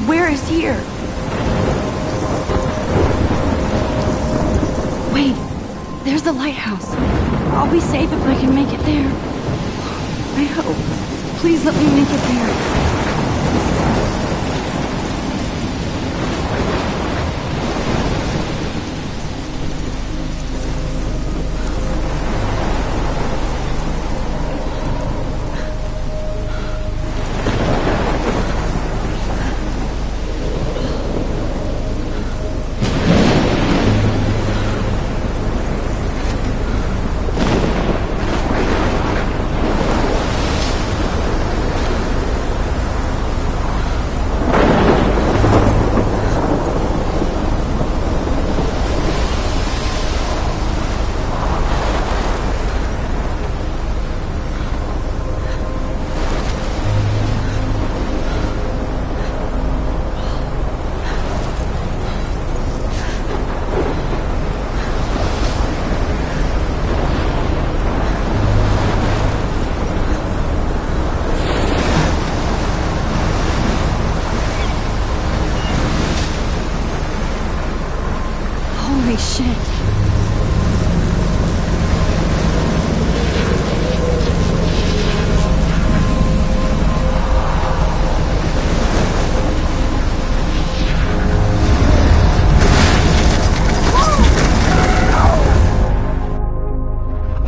where is here? Wait, there's the lighthouse. I'll be safe if I can make it there. I hope. Please let me make it there. Holy shit.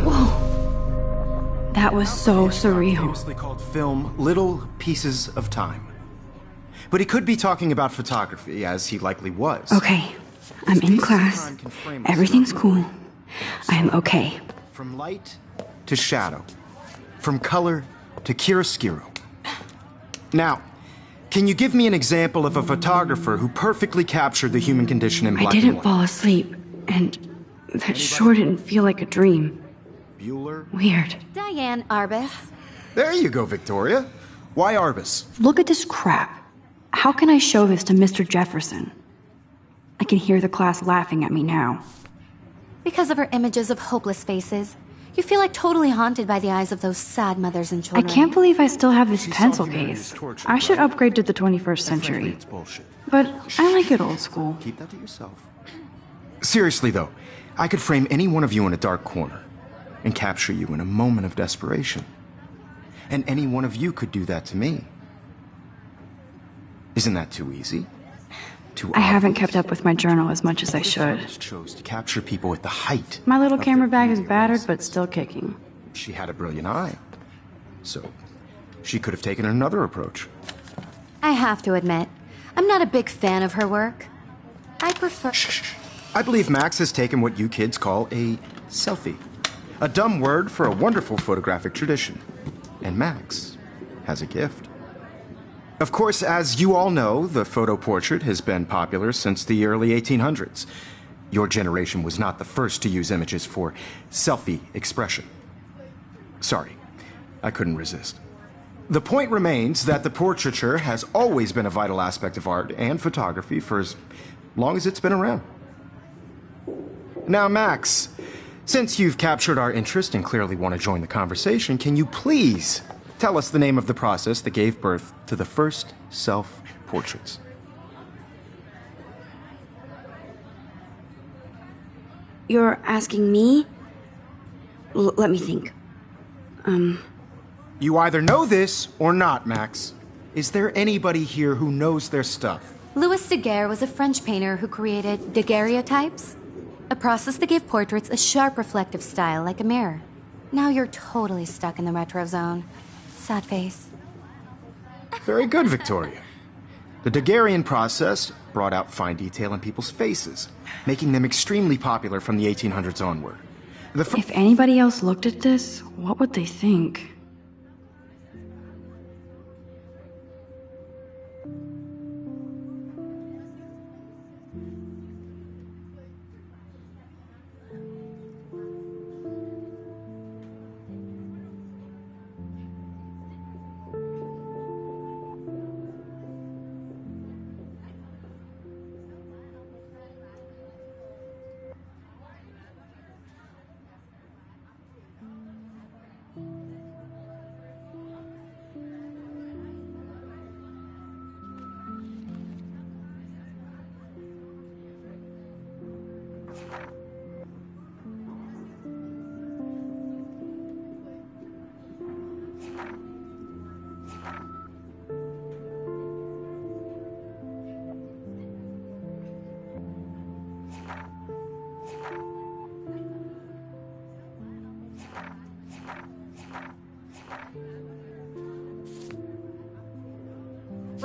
Whoa. That was so surreal. Famously called film Little Pieces of Time. But he could be talking about photography, as he likely was. Okay. I'm in class. Everything's cool. I'm okay. From light to shadow. From color to chiaroscuro. Now, can you give me an example of a photographer who perfectly captured the human condition in black and white? I didn't fall asleep, and that sure didn't feel like a dream. Bueller? Weird. Diane Arbus. There you go, Victoria. Why Arbus? Look at this crap. How can I show this to Mr. Jefferson? I can hear the class laughing at me now. Because of her images of hopeless faces, you feel like totally haunted by the eyes of those sad mothers and I children. can't believe I still have this pencil humanity's case. torture, I should right? upgrade to the 21st Frankly, century. it's bullshit. But I like it old school. Keep that to yourself. Seriously, though, I could frame any one of you in a dark corner and capture you in a moment of desperation. And any one of you could do that to me. Isn't that too easy? Too I haven't obvious? kept up with my journal as much as I should. Artist chose to capture people at the height. My little of camera their bag is beauty battered, awareness. but still kicking. She had a brilliant eye. So, she could have taken another approach. I have to admit, I'm not a big fan of her work. I prefer... Shh. I believe Max has taken what you kids call a selfie. A dumb word for a wonderful photographic tradition. And Max has a gift. Of course, as you all know, the photo portrait has been popular since the early 1800s. Your generation was not the first to use images for selfie expression. Sorry, I couldn't resist. The point remains that the portraiture has always been a vital aspect of art and photography for as long as it's been around. Now, Max, since you've captured our interest and clearly want to join the conversation, can you please tell us the name of the process that gave birth to the first self-portraits? You're asking me? Let me think. You either know this or not, Max. Is there anybody here who knows their stuff? Louis Daguerre was a French painter who created daguerreotypes, a process that gave portraits a sharp reflective style like a mirror. Now you're totally stuck in the retro zone. Sad face. Very good, Victoria. The Daguerrean process brought out fine detail in people's faces, making them extremely popular from the 1800s onward. If anybody else looked at this, what would they think?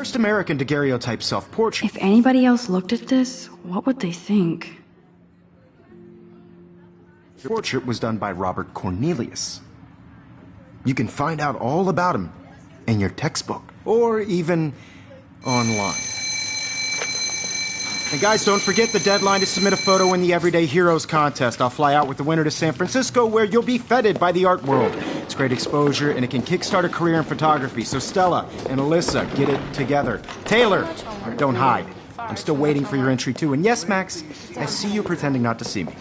first American daguerreotype self-portrait. If anybody else looked at this, what would they think? The portrait was done by Robert Cornelius. You can find out all about him in your textbook, or even online. And guys, don't forget the deadline to submit a photo in the Everyday Heroes contest. I'll fly out with the winner to San Francisco, where you'll be feted by the art world. It's great exposure, and it can kickstart a career in photography. So Stella and Alyssa, get it together. Taylor, don't hide. I'm still waiting for your entry too. And yes, Max, I see you pretending not to see me.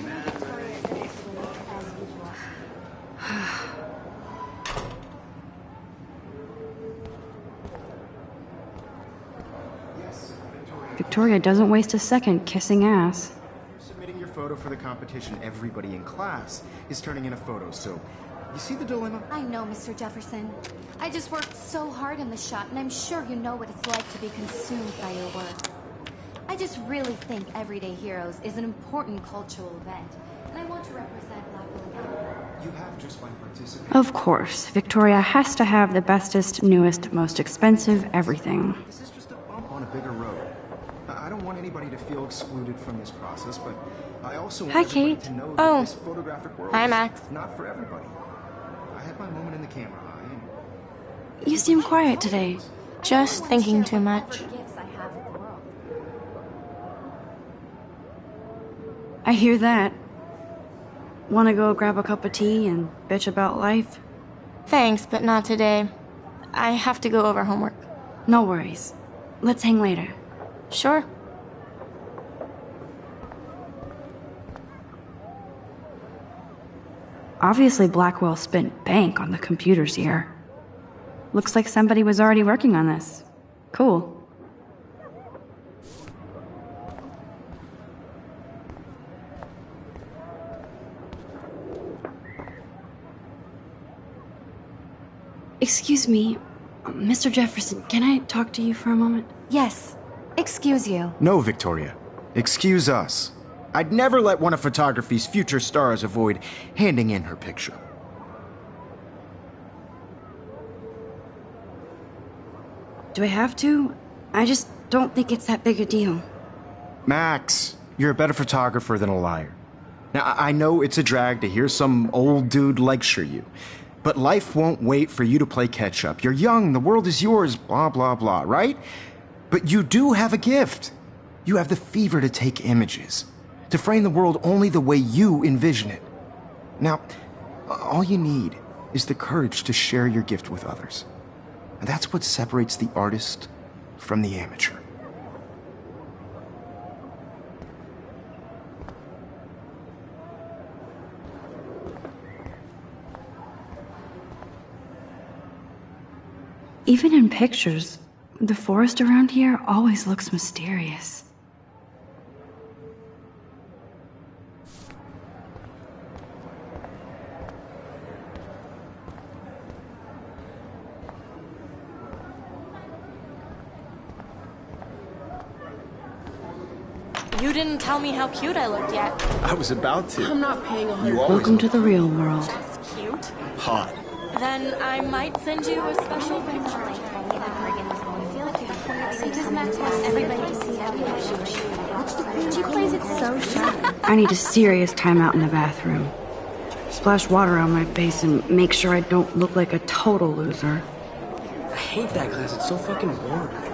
Victoria doesn't waste a second kissing ass. Submitting your photo for the competition, everybody in class is turning in a photo, so you see the dilemma? I know, Mr. Jefferson. I just worked so hard in the shot, and I'm sure you know what it's like to be consumed by your work. I just really think Everyday Heroes is an important cultural event, and I want to represent Blackville. You have just by participating. Of course, Victoria has to have the bestest, newest, most expensive everything. This is just a bump on a bigger road. I don't want anybody to feel excluded from this process, but I also want Hi, everybody Kate. to know Oh. that this photographic world Hi, is Max. not for everybody. I had my moment in the camera eye, and You seem quiet today. Just thinking too much. Gifts I have with the world. I hear that. Wanna go grab a cup of tea and bitch about life? Thanks, but not today. I have to go over homework. No worries. Let's hang later. Sure. Obviously, Blackwell spent bank on the computers here. Looks like somebody was already working on this. Cool. Excuse me, Mr. Jefferson, can I talk to you for a moment? Yes. Excuse you. no, Victoria. Excuse us. I'd never let one of photography's future stars avoid handing in her picture. Do I have to? I just don't think it's that big a deal. Max, you're a better photographer than a liar. Now, I know it's a drag to hear some old dude lecture you, but life won't wait for you to play catch up. You're young, the world is yours, blah, blah, blah, right? But you do have a gift. You have the fever to take images, to frame the world only the way you envision it. Now, all you need is the courage to share your gift with others. And that's what separates the artist from the amateur. Even in pictures, the forest around here always looks mysterious. You didn't tell me how cute I looked yet. I was about to. I'm not paying a You hundred. always Welcome to the real world. That's cute. hot. Then I might send you a special picture. Because Max wants everybody to see everything. She plays it so sharp. I need a serious timeout in the bathroom. Splash water on my face and make sure I don't look like a total loser. I hate that class. It's so fucking boring.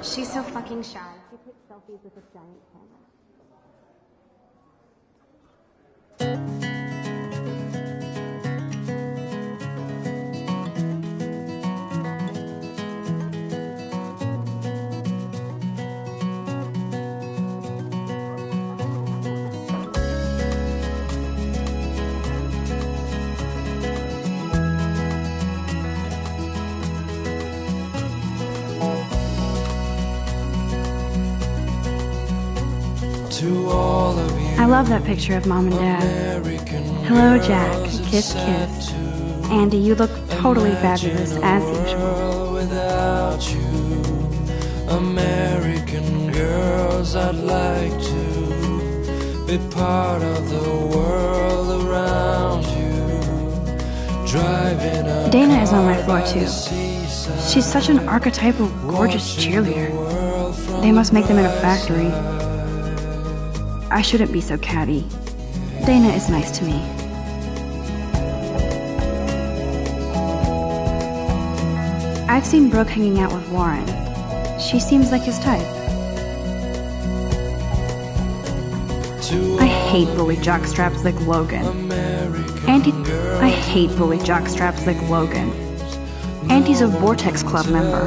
She's so fucking shy. She takes selfies with a giant camera. To all of you I love that picture of Mom and Dad. American Hello, Jack. girls, it's Kiss, sad kiss. to Andy, you look totally fabulous, imagine as a usual. world without you. American girls, I'd like to be part of the world around you. Driving a Dana is Stella's on my floor too. She's such an archetypal, gorgeous cheerleader. They must make them in a factory. I shouldn't be so catty. Dana is nice to me. I've seen Brooke hanging out with Warren. She seems like his type. I hate bully jockstraps like Logan. I hate bully jockstraps like Logan. Auntie's a Vortex Club member.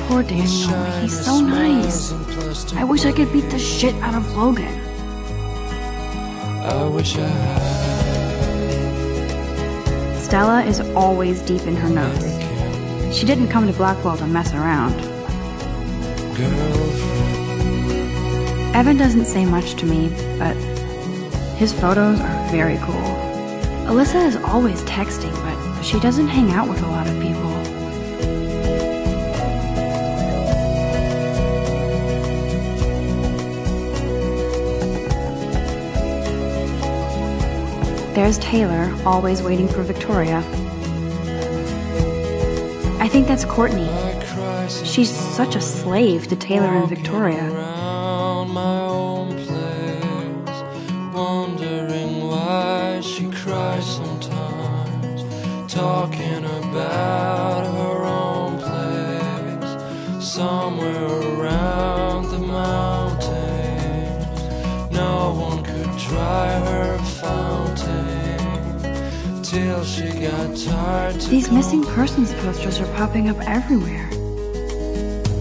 Poor Daniel, he's so nice. I wish I could beat the shit out of Logan. I wish I had. Stella is always deep in her notes. She didn't come to Blackwell to mess around. Girlfriend. Evan doesn't say much to me, but his photos are very cool. Alyssa is always texting, but she doesn't hang out with a lot of people. There's Taylor, always waiting for Victoria. I think that's Courtney. She's such a slave to Taylor and Victoria. Around my own place, wondering why she cries sometimes, talking about her own place, somewhere around the mountains. No one could dry her fountain till she got tired. These missing persons posters are popping up everywhere.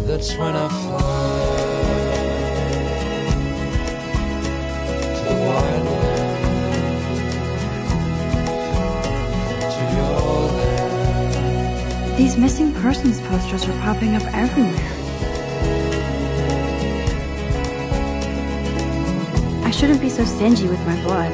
That's when I fly to the wild land, to your land. These missing persons posters are popping up everywhere. I shouldn't be so stingy with my blood.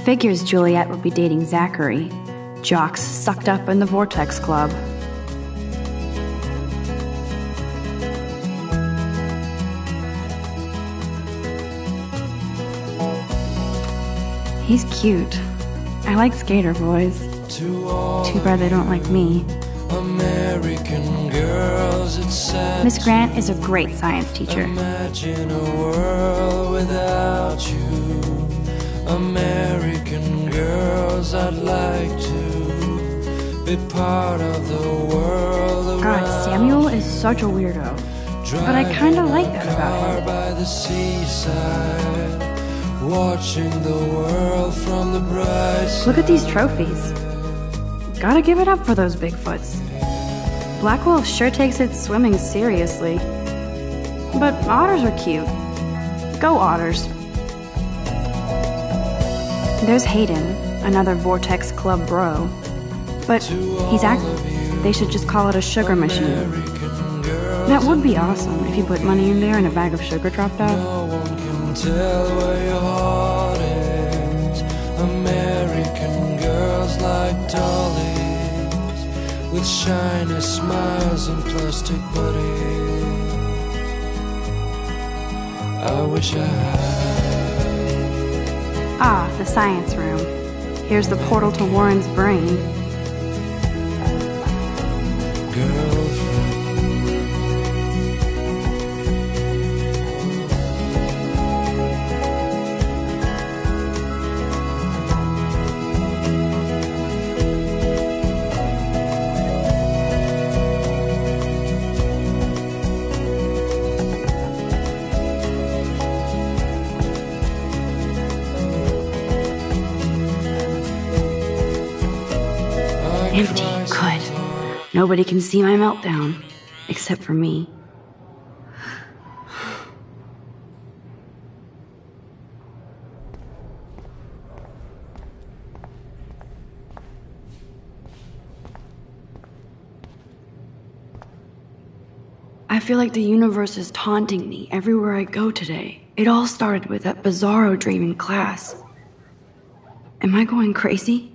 Figures Juliet would be dating Zachary, jocks sucked up in the Vortex Club. He's cute. I like skater boys. Too bad they don't like me. American girls, it's sad. Miss Grant is a great science teacher. Imagine a world without you. American girls, I'd like to be part of the world. God, Samuel is such a weirdo. But I kinda like that about him. By the seaside, watching the world from the bright side. Look at these trophies. Gotta give it up for those Bigfoots. Blackwell sure takes its swimming seriously. But otters are cute. Go otters. There's Hayden, another Vortex Club bro. But he's active. They should just call it a sugar machine. That would be awesome if you put money in there and a bag of sugar dropped out. No one can tell where your heart is. American girls like dollies, with shiny smiles and plastic bodies. I wish I had. Ah, the science room. Here's the portal to Warren's brain. Girlfriend. Empty. Good. Nobody can see my meltdown. Except for me. feel like the universe is taunting me everywhere I go today. It all started with that bizarro dream in class. Am I going crazy?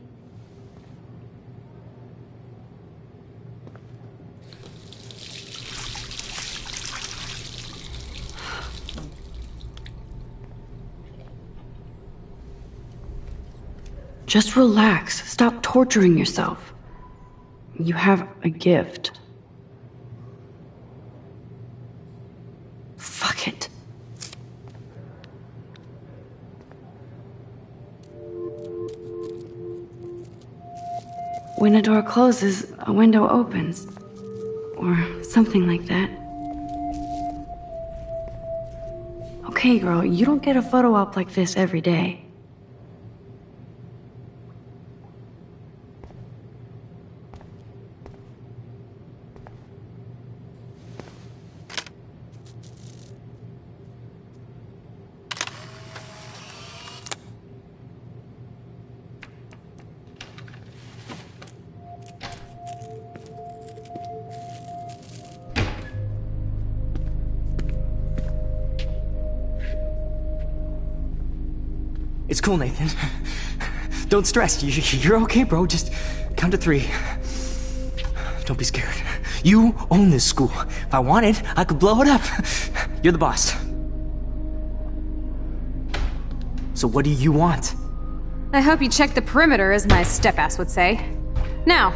Just relax. Stop torturing yourself. You have a gift. Fuck it. When a door closes, a window opens. Or something like that. Okay, girl, you don't get a photo op like this every day. It's cool, Nathan. Don't stress. You're okay, bro. Just count to 3. Don't be scared. You own this school. If I wanted, I could blow it up. You're the boss. So what do you want? I hope you checked the perimeter, as my step-ass would say. Now,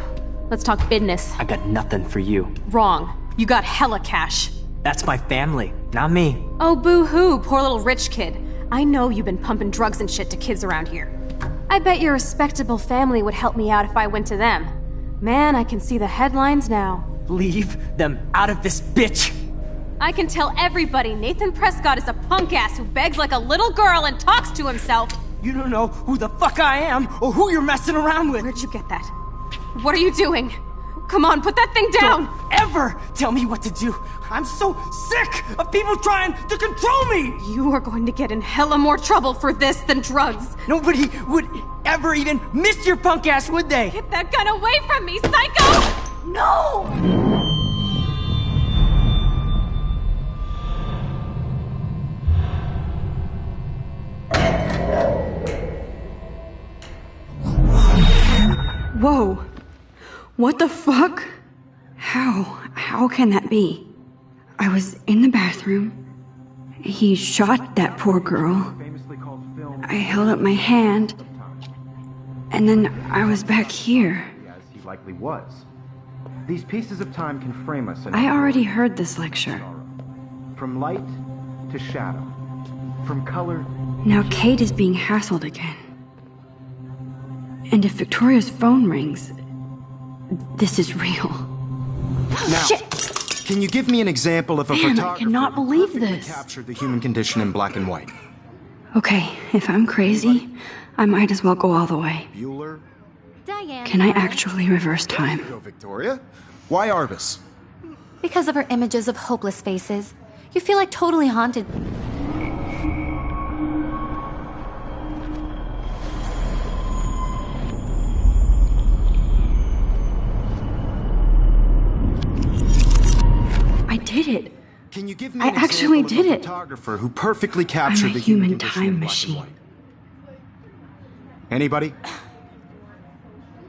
let's talk business. I got nothing for you. Wrong. You got hella cash. That's my family, not me. Oh, boo-hoo, poor little rich kid. I know you've been pumping drugs and shit to kids around here. I bet your respectable family would help me out if I went to them. Man, I can see the headlines now. Leave them out of this bitch! I can tell everybody Nathan Prescott is a punk ass who begs like a little girl and talks to himself. You don't know who the fuck I am or who you're messing around with. Where'd you get that? What are you doing? Come on, put that thing down! Don't ever tell me what to do! I'm so sick of people trying to control me! You are going to get in hella more trouble for this than drugs. Nobody would ever even miss your punk ass, would they? Get that gun away from me, psycho! No! Whoa. What the fuck? How can that be? I was in the bathroom. He shot that poor girl. I held up my hand. And then I was back here. As he likely was. These pieces of time can frame us in I already heard this lecture. From light to shadow. From color. Now Kate is being hassled again. And if Victoria's phone rings, this is real. Now, Shit! Can you give me an example of a Damn, I photographer cannot who believe perfectly this. captured the human condition in black and white? Okay, if I'm crazy, I might as well go all the way. Bueller? Diane. Can I actually reverse time? Go, Victoria. Why Arbus? Because of her images of hopeless faces, you feel like totally haunted. I did it. Can you give me I an actually example did of a it. photographer who perfectly captured I'm a the human human condition in time black and machine. white? Anybody?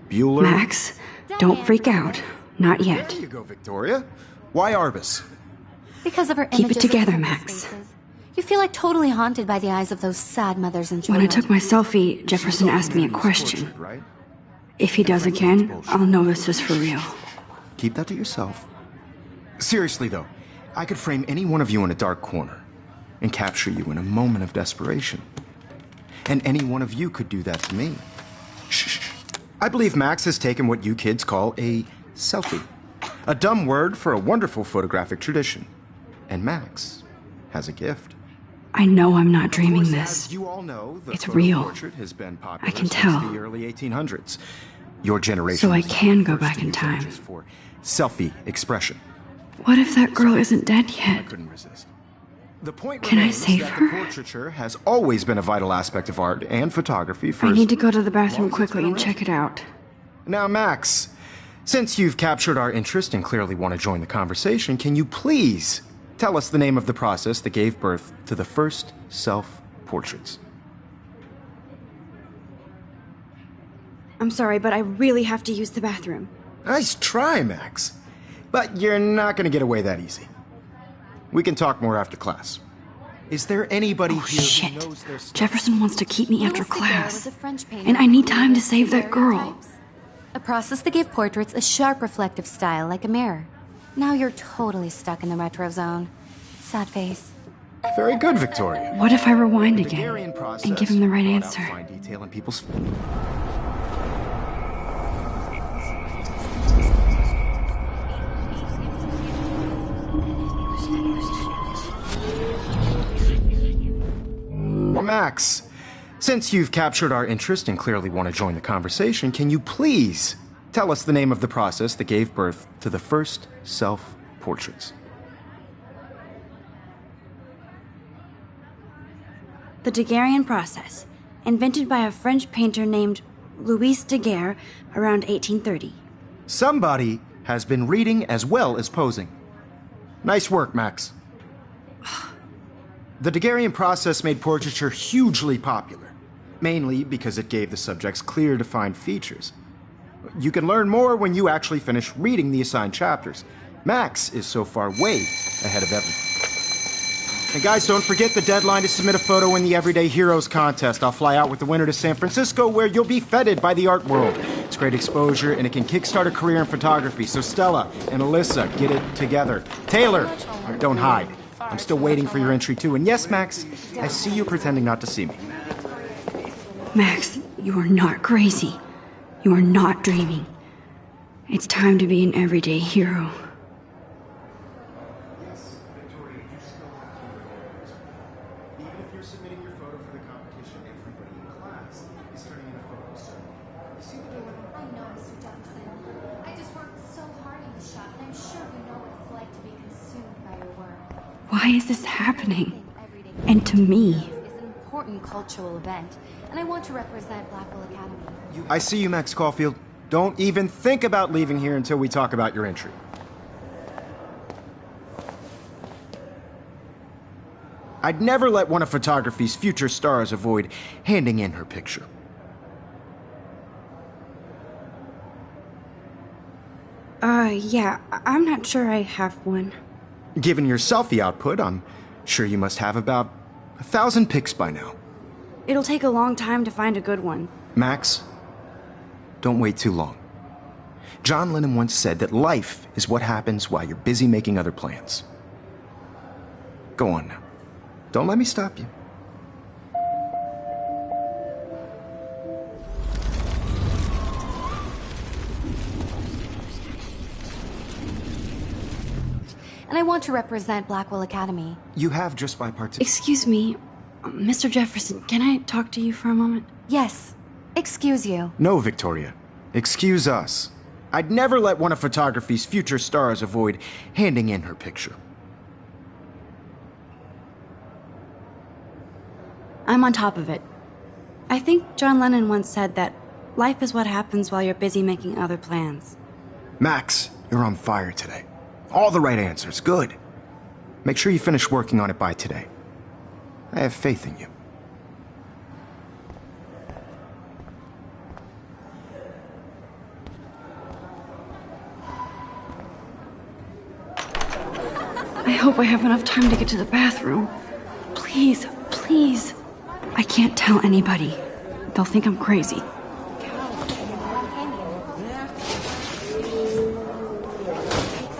Bueller? Max, don't freak out. Not yet. There you go, Victoria. Why Arbus? Because of her Keep it images together, of hopeless Max. faces, you feel like totally haunted by the eyes of those sad mothers and When children. I took my selfie, Jefferson asked me a question. Tortured, right? If he does again, I'll know this is for real. Keep that to yourself. Seriously, though, I could frame any one of you in a dark corner and capture you in a moment of desperation. And any one of you could do that to me. Shh. I believe Max has taken what you kids call a selfie. A dumb word for a wonderful photographic tradition. And Max has a gift. I know I'm not Of dreaming course, this. as you all know, the It's photo real. portrait has been popular I can since tell. the early 1800s. Your generation So I was the can go first back to in use time. images for selfie expression. What if that girl isn't dead I yet? couldn't resist. The point Can I remains save that her? the portraiture has always been a vital aspect of art and photography for I as need to go to the bathroom long as it's quickly been and check it out. Now, Max, Since you've captured our interest and clearly want to join the conversation, can you please tell us the name of the process that gave birth to the first self-portraits? I'm sorry, but I really have to use the bathroom. Nice try, Max. But you're not going to get away that easy. We can talk more after class. Is there anybody here Shit. who knows their stuff? Jefferson wants to keep me after Louis Daguerre class. was a French painter And I need who time to created save that girl. daguerreotypes, a process that gave portraits a sharp reflective style like a mirror. Now you're totally stuck in the retro zone. Sad face. Very good, Victoria. What if I rewind The again Daguerrean process and give him the right brought out answer? fine detail in people's... Max, since you've captured our interest and clearly want to join the conversation, can you please tell us the name of the process that gave birth to the first self-portraits? The Daguerrean process, invented by a French painter named Louis Daguerre around 1830. Somebody has been reading as well as posing. Nice work, Max. The Daguerrean process made portraiture hugely popular, mainly because it gave the subjects clear, defined features. You can learn more when you actually finish reading the assigned chapters. Max is so far way ahead of everyone. And guys, don't forget the deadline to submit a photo in the Everyday Heroes contest. I'll fly out with the winner to San Francisco, where you'll be feted by the art world. It's great exposure, and it can kickstart a career in photography. So Stella and Alyssa, get it together. Taylor, don't hide. I'm still waiting for your entry, too. And yes, Max, I see you pretending not to see me. Max, you are not crazy. You are not dreaming. It's time to be an everyday hero. Even if you're submitting your photo for the competition, everybody in class is turning in a photo, so you see the dilemma? I know, Mr. Jefferson. I just worked so hard in the shop, and I'm sure you know what it's like to be consumed by your work. Why is this happening? Everyday And to me? is an important cultural event, and I want to represent Blackwell Academy. I see you, Max Caulfield. Don't even think about leaving here until we talk about your entry. I'd never let one of photography's future stars avoid handing in her picture. Yeah, I'm not sure I have one. Given your selfie output, I'm sure you must have about 1,000 pics by now. It'll take a long time to find a good one. Max, don't wait too long. John Lennon once said that life is what happens while you're busy making other plans. Go on now. Don't let me stop you. And I want to represent Blackwell Academy. You have just by participating. Excuse me, Mr. Jefferson, can I talk to you for a moment? Yes. Excuse you. No, Victoria. Excuse us. I'd never let one of photography's future stars avoid handing in her picture. I'm on top of it. I think John Lennon once said that life is what happens while you're busy making other plans. Max, you're on fire today. All the right answers. Good. Make sure you finish working on it by today. I have faith in you. I hope I have enough time to get to the bathroom. Please, please. I can't tell anybody. They'll think I'm crazy.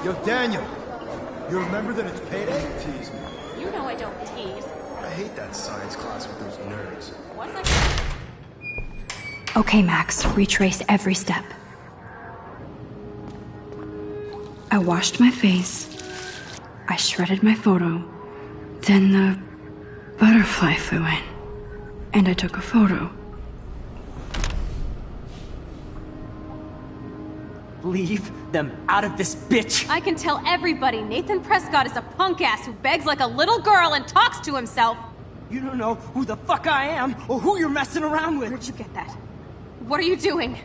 Yo, Daniel. You remember that it's payday? Tease me. You know I don't tease. I hate that science class with those nerds. What's that? Okay, Max, retrace every step. I washed my face. I shredded my photo. Then the butterfly flew in. And I took a photo. Leave them out of this bitch! I can tell everybody Nathan Prescott is a punk ass who begs like a little girl and talks to himself. You don't know who the fuck I am or who you're messing around with. Where'd you get that? What are you doing?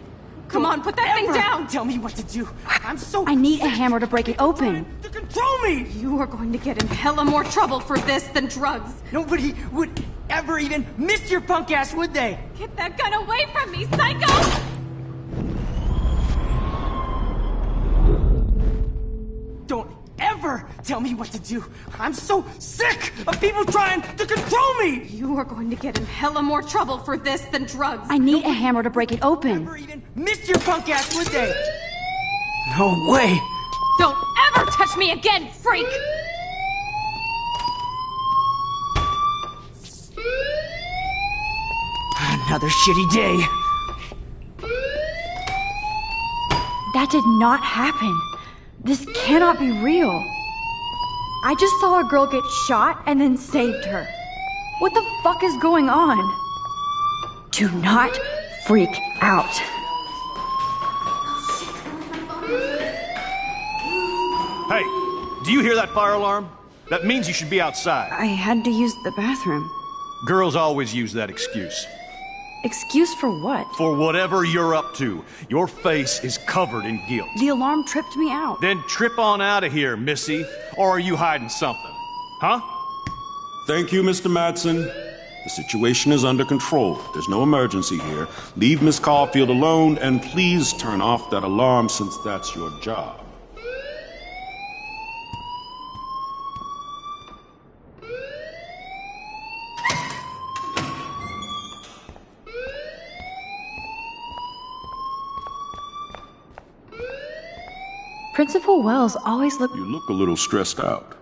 Come on, put that thing down! Tell me what to do. I'm so I need a hammer to break it open. to control me. You are going to get in hella more trouble for this than drugs. Nobody would ever even miss your punk ass, would they? Get that gun away from me, psycho! Don't ever tell me what to do. I'm so sick of people trying to control me. You are going to get in hella more trouble for this than drugs. I need a hammer to break it open. Never even miss your punk ass, would they? No way. Don't ever touch me again, freak! Another shitty day. That did not happen. This cannot be real. I just saw a girl get shot and then saved her. What the fuck is going on? Do not freak out. Hey, do you hear that fire alarm? That means you should be outside. I had to use the bathroom. Girls always use that excuse. Excuse for what? For whatever you're up to, your face is covered in guilt. The alarm tripped me out. Then trip on out of here, Missy. Or are you hiding something? Huh? Thank you, Mr. Madsen. The situation is under control. There's no emergency here. Leave Miss Caulfield alone, and please turn off that alarm since that's your job. Principal Wells always looked... You look a little stressed out.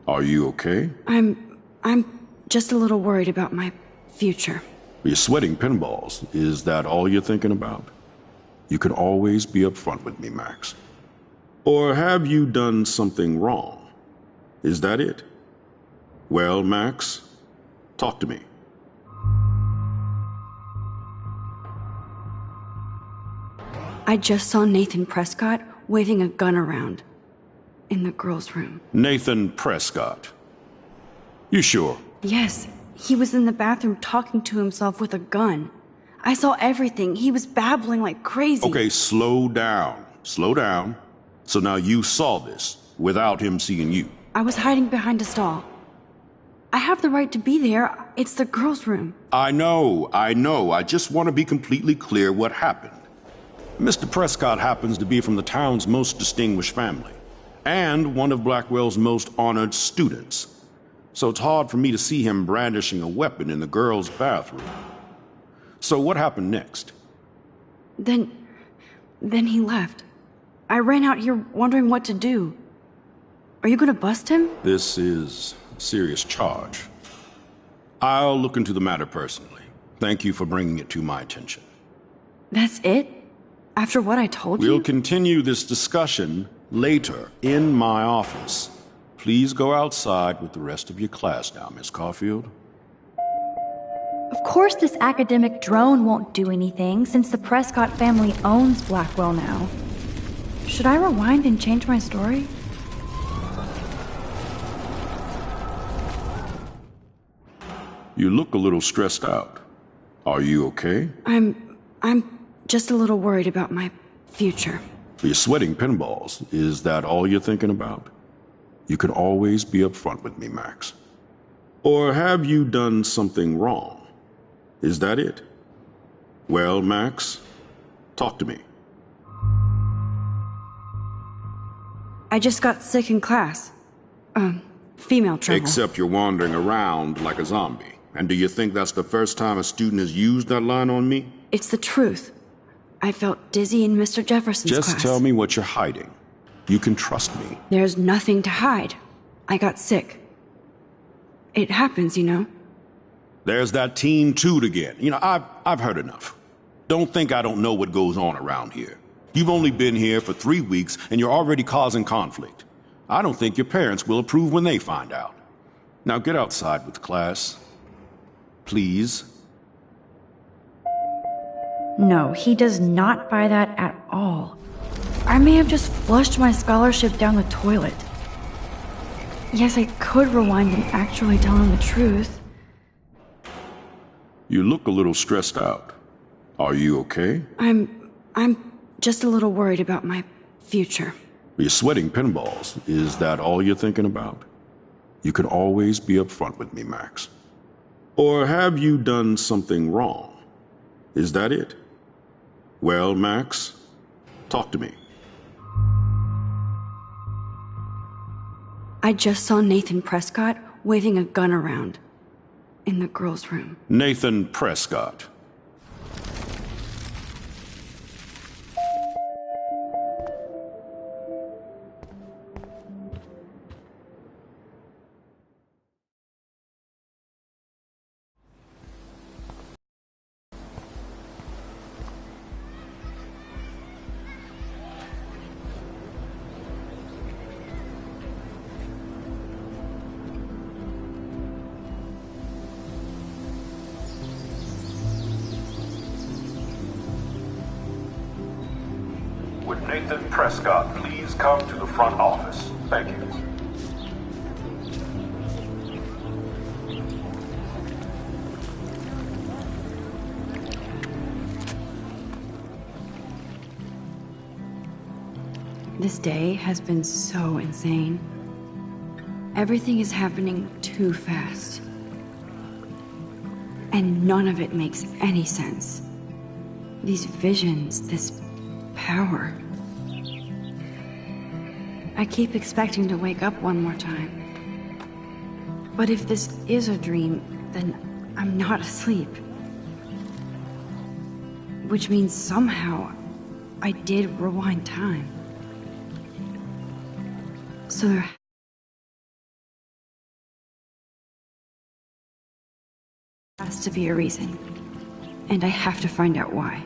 Are you okay? I'm just a little worried about my future. You're sweating pinballs. Is that all you're thinking about? You can always be upfront with me, Max. Or have you done something wrong? Is that it? Well, Max, talk to me. I just saw Nathan Prescott waving a gun around in the girls' room. Nathan Prescott. You sure? Yes, he was in the bathroom talking to himself with a gun. I saw everything. He was babbling like crazy. Okay, slow down. Slow down. So now you saw this without him seeing you. I was hiding behind a stall. I have the right to be there. It's the girls' room. I know. I just want to be completely clear what happened. Mr. Prescott happens to be from the town's most distinguished family, and one of Blackwell's most honored students. So it's hard for me to see him brandishing a weapon in the girls' bathroom. So what happened next? Then he left. I ran out here wondering what to do. Are you gonna bust him? This is a serious charge. I'll look into the matter personally. Thank you for bringing it to my attention. That's it? After what I told you? We'll continue this discussion later in my office. Please go outside with the rest of your class now, Miss Caulfield. Of course this academic drone won't do anything, since the Prescott family owns Blackwell now. Should I rewind and change my story? You look a little stressed out. Are you okay? I'm just a little worried about my future. You're sweating pinballs. Is that all you're thinking about? You can always be upfront with me, Max. Or have you done something wrong? Is that it? Well, Max, talk to me. I just got sick in class. Female trouble. Except you're wandering around like a zombie. And do you think that's the first time a student has used that line on me? It's the truth. I felt dizzy in Mr. Jefferson's class. Just tell me what you're hiding. You can trust me. There's nothing to hide. I got sick. It happens, you know. There's that teen toot again. You know, I've heard enough. Don't think I don't know what goes on around here. You've only been here for 3 weeks and you're already causing conflict. I don't think your parents will approve when they find out. Now get outside with class. Please. No, he does not buy that at all. I may have just flushed my scholarship down the toilet. Yes, I could rewind and actually tell him the truth. You look a little stressed out. Are you okay? I'm I'm just a little worried about my future. You're sweating pinballs. Is that all you're thinking about? You can always be upfront with me, Max. Or have you done something wrong? Is that it? Well, Max, talk to me. I just saw Nathan Prescott waving a gun around in the girls' room. Nathan Prescott. Would Nathan Prescott please come to the front office? Thank you. This day has been so insane. Everything is happening too fast. And none of it makes any sense. These visions, this power. I keep expecting to wake up one more time. But if this is a dream, then I'm not asleep. Which means somehow I did rewind time. So there has to be a reason. And I have to find out why.